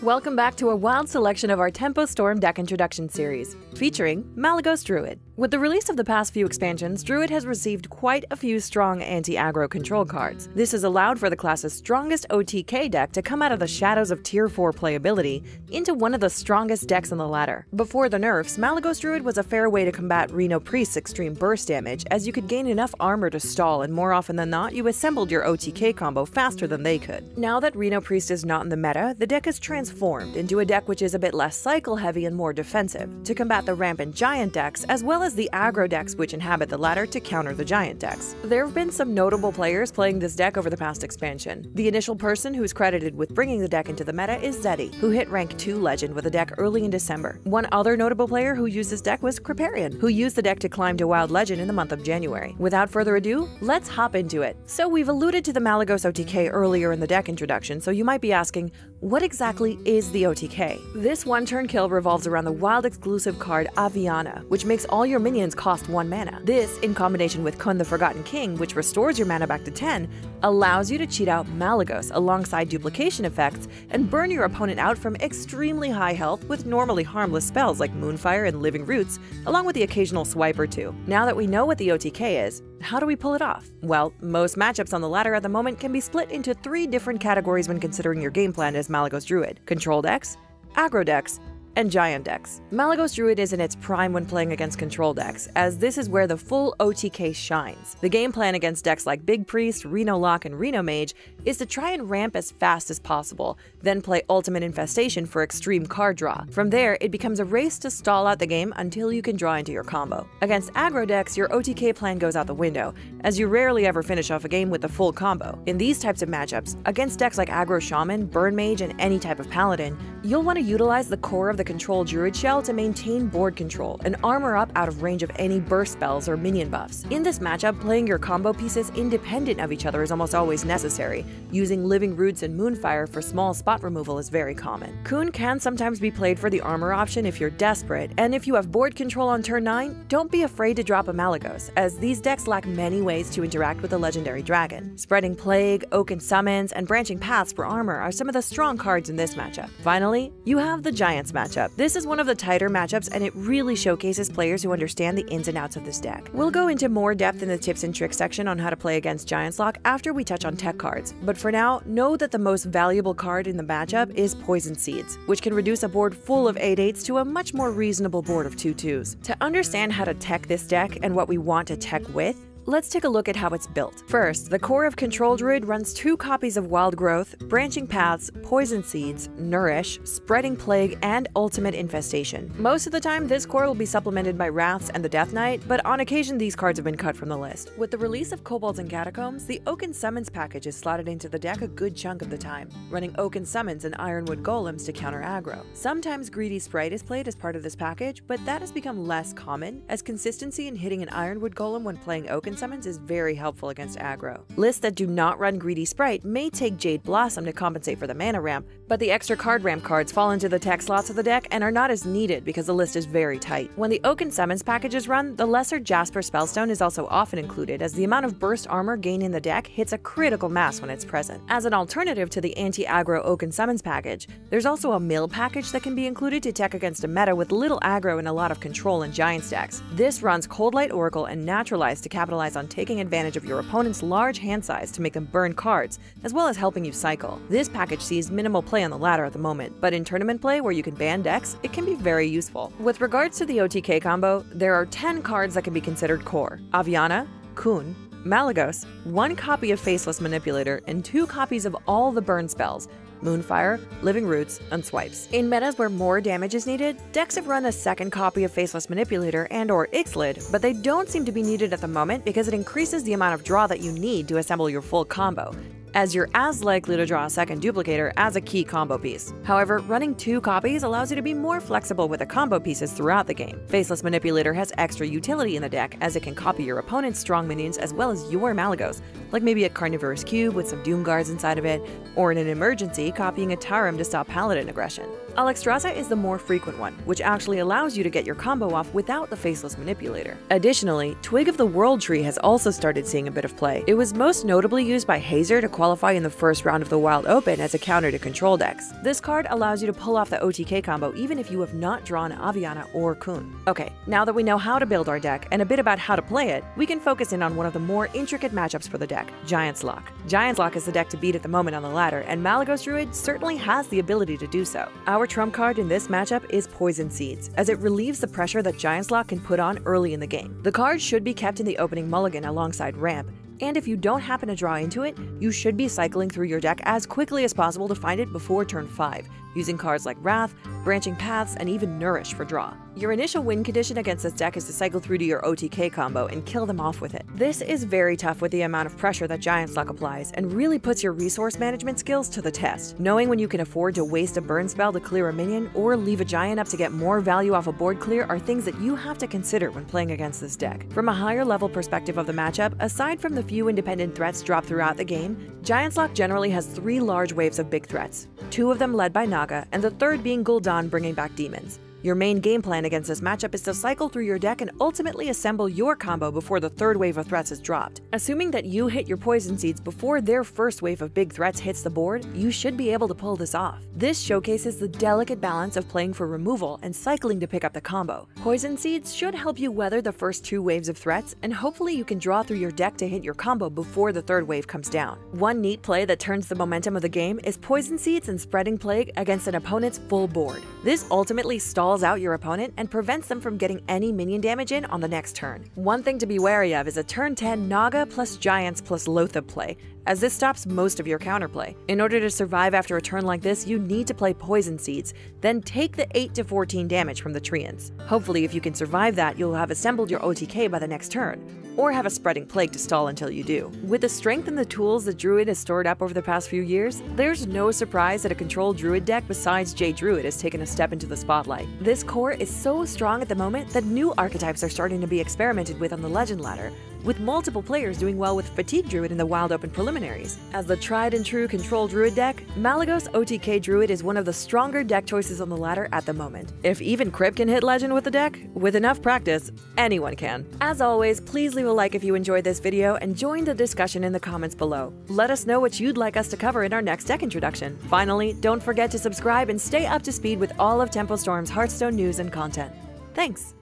Welcome back to a wild selection of our Tempo Storm deck introduction series, featuring Malygos Druid. With the release of the past few expansions, Druid has received quite a few strong anti-aggro control cards. This has allowed for the class's strongest OTK deck to come out of the shadows of Tier 4 playability into one of the strongest decks on the ladder. Before the nerfs, Malygos Druid was a fair way to combat Reno Priest's extreme burst damage, as you could gain enough armor to stall, and more often than not, you assembled your OTK combo faster than they could. Now that Reno Priest is not in the meta, the deck is transformed into a deck which is a bit less cycle-heavy and more defensive, to combat the rampant giant decks, as well as the aggro decks which inhabit the ladder to counter the giant decks. There have been some notable players playing this deck over the past expansion. The initial person who's credited with bringing the deck into the meta is Zeddy, who hit rank 2 legend with the deck early in December. One other notable player who used this deck was Kripparrian, who used the deck to climb to wild legend in the month of January. Without further ado, let's hop into it. So we've alluded to the Malygos OTK earlier in the deck introduction, so you might be asking, what exactly is the OTK? This one-turn kill revolves around the wild exclusive card Aviana, which makes all your minions cost 1 mana. This, in combination with Kun the Forgotten King, which restores your mana back to 10, allows you to cheat out Malygos alongside duplication effects and burn your opponent out from extremely high health with normally harmless spells like Moonfire and Living Roots, along with the occasional swipe or two. Now that we know what the OTK is, how do we pull it off? Well, most matchups on the ladder at the moment can be split into 3 different categories when considering your game plan as Malygos Druid: control decks, aggro decks, and giant decks. Malygos Druid is in its prime when playing against control decks, as this is where the full OTK shines. The game plan against decks like Big Priest, Reno Lock, and Reno Mage is to try and ramp as fast as possible, then play Ultimate Infestation for extreme card draw. From there, it becomes a race to stall out the game until you can draw into your combo. Against aggro decks, your OTK plan goes out the window, as you rarely ever finish off a game with the full combo. In these types of matchups, against decks like Aggro Shaman, Burn Mage, and any type of Paladin, you'll want to utilize the core of the control Druid shell to maintain board control and armor up out of range of any burst spells or minion buffs. In this matchup, playing your combo pieces independent of each other is almost always necessary. Using Living Roots and Moonfire for small spot removal is very common. Kun can sometimes be played for the armor option if you're desperate, and if you have board control on turn 9, don't be afraid to drop a Malygos, as these decks lack many ways to interact with the legendary dragon. Spreading Plague, Oaken Summons, and Branching Paths for armor are some of the strong cards in this matchup. Finally, you have the Giants matchup. This is one of the tighter matchups, and it really showcases players who understand the ins and outs of this deck. We'll go into more depth in the tips and tricks section on how to play against Giants Lock after we touch on tech cards, but for now, know that the most valuable card in the matchup is Poison Seeds, which can reduce a board full of 8/8s to a much more reasonable board of 2/2s. To understand how to tech this deck and what we want to tech with, let's take a look at how it's built. First, the core of Control Druid runs 2 copies of Wild Growth, Branching Paths, Poison Seeds, Nourish, Spreading Plague, and Ultimate Infestation. Most of the time, this core will be supplemented by Wraths and the Death Knight, but on occasion these cards have been cut from the list. With the release of Kobolds and Catacombs, the Oaken Summons package is slotted into the deck a good chunk of the time, running Oaken Summons and Ironwood Golems to counter aggro. Sometimes Greedy Sprite is played as part of this package, but that has become less common, as consistency in hitting an Ironwood Golem when playing Oaken Summons is very helpful against aggro. Lists that do not run Greedy Sprite may take Jade Blossom to compensate for the mana ramp, but the extra card ramp cards fall into the tech slots of the deck and are not as needed because the list is very tight. When the Oaken Summons package is run, the lesser Jasper Spellstone is also often included, as the amount of burst armor gained in the deck hits a critical mass when it's present. As an alternative to the anti-aggro Oaken Summons package, there's also a mill package that can be included to tech against a meta with little aggro and a lot of control and giant stacks. This runs Cold Light Oracle and Naturalize to capitalize on taking advantage of your opponent's large hand size to make them burn cards, as well as helping you cycle. This package sees minimal play on the ladder at the moment, but in tournament play where you can ban decks, it can be very useful. With regards to the OTK combo, there are 10 cards that can be considered core: Aviana, Kun, Malygos, 1 copy of Faceless Manipulator, and 2 copies of all the burn spells: Moonfire, Living Roots, and Swipes. In metas where more damage is needed, decks have run a 2nd copy of Faceless Manipulator and/or Ixlid, but they don't seem to be needed at the moment because it increases the amount of draw that you need to assemble your full combo, as you're as likely to draw a 2nd duplicator as a key combo piece. However, running 2 copies allows you to be more flexible with the combo pieces throughout the game. Faceless Manipulator has extra utility in the deck, as it can copy your opponent's strong minions as well as your Malygos, like maybe a Carnivorous Cube with some Doom Guards inside of it, or in an emergency, copying a Tarim to stop Paladin aggression. Alexstrasza is the more frequent one, which actually allows you to get your combo off without the Faceless Manipulator. Additionally, Twig of the World Tree has also started seeing a bit of play. It was most notably used by Hazer to qualify in the first round of the Wild Open as a counter to control decks. This card allows you to pull off the OTK combo even if you have not drawn Aviana or Kun. Okay, now that we know how to build our deck and a bit about how to play it, we can focus in on one of the more intricate matchups for the deck, Giant's Lock. Giant's Lock is the deck to beat at the moment on the ladder, and Malygos Druid certainly has the ability to do so. Our trump card in this matchup is Poison Seeds, as it relieves the pressure that Giant's Lock can put on early in the game. The card should be kept in the opening mulligan alongside Ramp, and if you don't happen to draw into it, you should be cycling through your deck as quickly as possible to find it before turn 5, using cards like Wrath, Branching Paths, and even Nourish for draw. Your initial win condition against this deck is to cycle through to your OTK combo and kill them off with it. This is very tough with the amount of pressure that Giant's Lock applies, and really puts your resource management skills to the test. Knowing when you can afford to waste a burn spell to clear a minion, or leave a giant up to get more value off a board clear are things that you have to consider when playing against this deck. From a higher level perspective of the matchup, aside from the few independent threats dropped throughout the game, Giant's Lock generally has 3 large waves of big threats, 2 of them led by Naga, and the third being Gul'dan bringing back demons. Your main game plan against this matchup is to cycle through your deck and ultimately assemble your combo before the third wave of threats is dropped. Assuming that you hit your Poison Seeds before their first wave of big threats hits the board, you should be able to pull this off. This showcases the delicate balance of playing for removal and cycling to pick up the combo. Poison Seeds should help you weather the first 2 waves of threats, and hopefully you can draw through your deck to hit your combo before the third wave comes down. One neat play that turns the momentum of the game is Poison Seeds and Spreading Plague against an opponent's full board. This ultimately stalls out your opponent and prevents them from getting any minion damage in on the next turn. One thing to be wary of is a turn 10 Naga plus Giants plus Lothab play, as this stops most of your counterplay. In order to survive after a turn like this, you need to play Poison Seeds, then take the 8 to 14 damage from the Treants. Hopefully, if you can survive that, you'll have assembled your OTK by the next turn, or have a Spreading Plague to stall until you do. With the strength and the tools that Druid has stored up over the past few years, there's no surprise that a controlled Druid deck besides J Druid has taken a step into the spotlight. This core is so strong at the moment that new archetypes are starting to be experimented with on the Legend ladder, with multiple players doing well with Fatigue Druid in the Wild Open preliminaries. As the tried and true control Druid deck, Malygos OTK Druid is one of the stronger deck choices on the ladder at the moment. If even Crip can hit Legend with the deck, with enough practice, anyone can. As always, please leave a like if you enjoyed this video and join the discussion in the comments below. Let us know what you'd like us to cover in our next deck introduction. Finally, don't forget to subscribe and stay up to speed with all of Tempo Storm's Hearthstone news and content. Thanks!